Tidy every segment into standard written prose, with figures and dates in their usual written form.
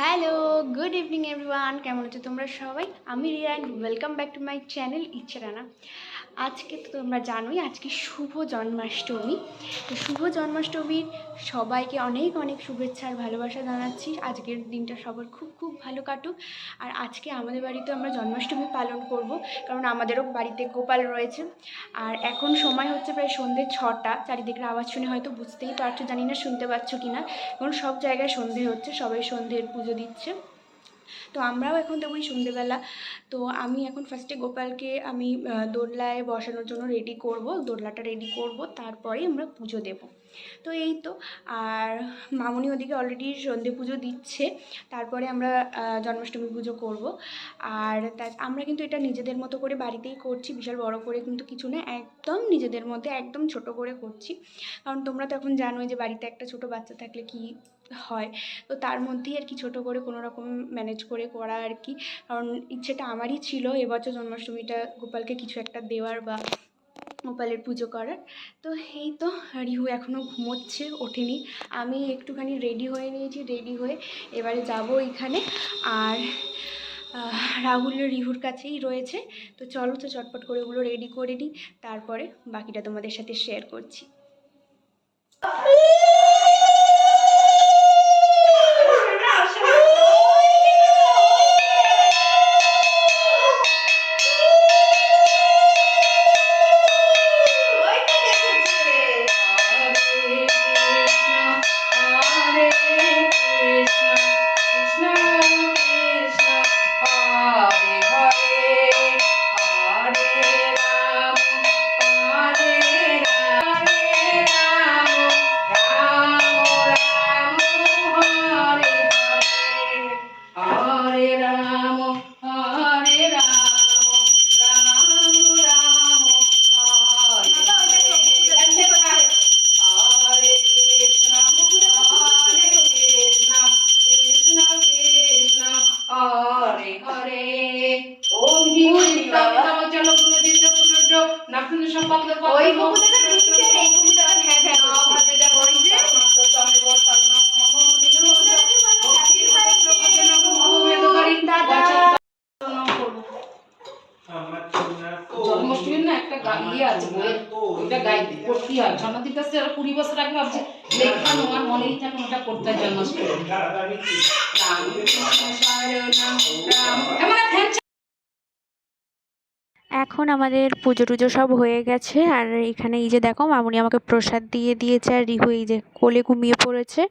Hello, good evening everyone. কেমন আছো তোমরা সবাই? আমি Riya and welcome back to my channel ইচ্ছা রানা। আজকে তো তোমরা জানোই আজকে শুভ জন্মাষ্টমী। তো শুভ জন্মাষ্টমীর সবাইকে অনেক অনেক শুভেচ্ছা আর ভালোবাসা জানাচ্ছি। আজকের দিনটা সবার খুব খুব ভালো কাটুক। আর আজকে আমাদের বাড়িতে আমরা জন্মাষ্টমী পালন করব, কারণ আমাদেরও বাড়িতে গোপাল রয়েছে। আর এখন সময় হচ্ছে প্রায় সন্ধ্যে 6টা। চারিদিকের আওয়াজ শুনে হয়তো বুঝতেই পারছো, জানি না শুনতে পাচ্ছ কি না। এখন সব জায়গায় সন্ধে হচ্ছে, সবাই সন্ধ্যের পুজো দিচ্ছে। তো আমরাও এখন তেমনই সন্ধেবেলা। তো আমি এখন ফার্স্টে গোপালকে আমি দোলনায় বসানোর জন্য রেডি করব, দোলনাটা রেডি করব, তারপরে আমরা পুজো দেব। তো এই তো। আর মামনি ওদিকে অলরেডি সন্ধে পুজো দিচ্ছে, তারপরে আমরা জন্মাষ্টমী পুজো করব। আর আমরা কিন্তু এটা নিজেদের মতো করে বাড়িতেই করছি, বিশাল বড় করে কিন্তু কিছু না, একদম নিজেদের মধ্যে একদম ছোট করে করছি। কারণ তোমরা তো এখন জানোই যে বাড়িতে একটা ছোট বাচ্চা থাকলে কি হয়। তো তার মধ্যেই আর কি ছোটো করে কোনো রকম ম্যানেজ করে করা আর কি। কারণ ইচ্ছেটা আমারই ছিল এবছর জন্মাষ্টমীটা গোপালকে কিছু একটা দেওয়ার বা গোপালের পুজো করার। তো এই তো, রিহু এখনও ঘুমোচ্ছে, ওঠেনি। আমি একটুখানি রেডি হয়ে নিয়েছি, রেডি হয়ে এবারে যাব এখানে। আর রাহুল রিহুর কাছেই রয়েছে। তো চলো, তো চটপট করে ওগুলো রেডি করে নিই, তারপরে বাকিটা তোমাদের সাথে শেয়ার করছি। জন্মাষ্টমীর না একটা ইয়ে আছে বইয়ের, ওইটা গাইতে করতেই হয়। জন্মদিন কাছে আরো 20 বছর আগে ভাবছি লেখা আমার মনেই থাকে ওটা করতে হয় জন্মাষ্টমী। এখন আমাদের পুজো টুজো সব হয়ে গেছে। আর এখানে এই যে দেখো, মামুনি আমাকে প্রসাদ দিয়ে দিয়েছে, আর রিহু এই যে কোলে ঘুমিয়ে পড়েছে।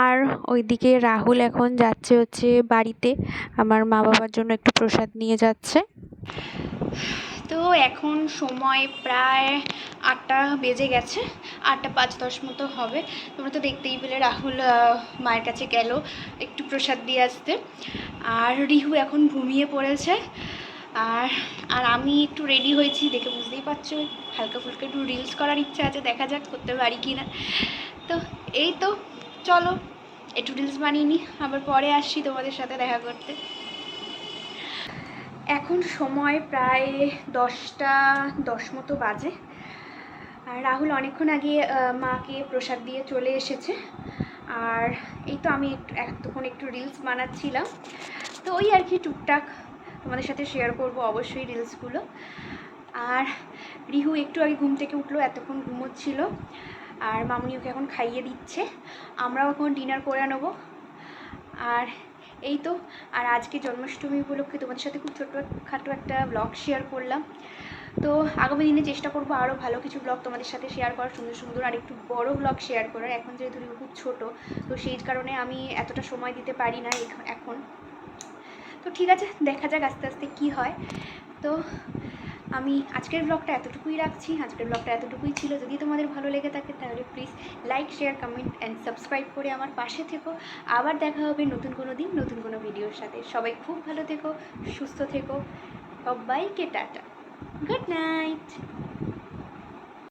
আর ওইদিকে রাহুল এখন যাচ্ছে হচ্ছে বাড়িতে, আমার মা বাবার জন্য একটু প্রসাদ নিয়ে যাচ্ছে। তো এখন সময় প্রায় 8টা বেজে গেছে, 8টা 5-10 মতো হবে। তোমরা তো দেখতেই পেলে রাহুল মায়ের কাছে গেল একটু প্রসাদ দিয়ে আসতে। আর রিহু এখন ঘুমিয়ে পড়েছে। আর আর আমি একটু রেডি হয়েছি, দেখে বুঝতেই পারছো, হালকা ফুলকা একটু রিলস করার ইচ্ছা আছে, দেখা যাক করতে পারি কি না। তো এই তো, চলো একটু রিলস বানিয়ে নিই, আবার পরে আসছি তোমাদের সাথে দেখা করতে। এখন সময় প্রায় 10টা 10 মতো বাজে। আর রাহুল অনেকক্ষণ আগে মাকে প্রসাদ দিয়ে চলে এসেছে। আর এই তো আমি এতক্ষণ একটু রিলস বানাচ্ছিলাম। তো ওই আর কি টুকটাক তোমাদের সাথে শেয়ার করব অবশ্যই রিলসগুলো। আর রিহু একটু আগে ঘুম থেকে উঠলো, এতক্ষণ ঘুমোচ্ছিল। আর মামুনি ওকে এখন খাইয়ে দিচ্ছে, আমরাও এখন ডিনার করে নেবো। আর এই তো। আর আজকে জন্মাষ্টমী উপলক্ষে তোমাদের সাথে খুব ছোটোখাটো একটা ব্লগ শেয়ার করলাম। তো আগামী দিনে চেষ্টা করবো আরও ভালো কিছু ব্লগ তোমাদের সাথে শেয়ার করার, সুন্দর সুন্দর আর একটু বড় ব্লগ শেয়ার করার। এখন যেহেতু খুব ছোটো, তো সেই কারণে আমি এতটা সময় দিতে পারি না এখন। তো ঠিক আছে, দেখা যাক আস্তে আস্তে কী হয়। তো আমি আজকের ব্লগটা এতটুকুই রাখছি। আজকের ব্লগটা এতটুকুই ছিল। যদি তোমাদের ভালো লেগে থাকে তাহলে please like, share, comment and subscribe করে আমার পাশে থেকো। আবার দেখা হবে নতুন কোনো দিন নতুন কোনো ভিডিওর সাথে। সবাই খুব ভালো থেকো, সুস্থ থেকো। সবাইকে টাটা, গুড নাইট।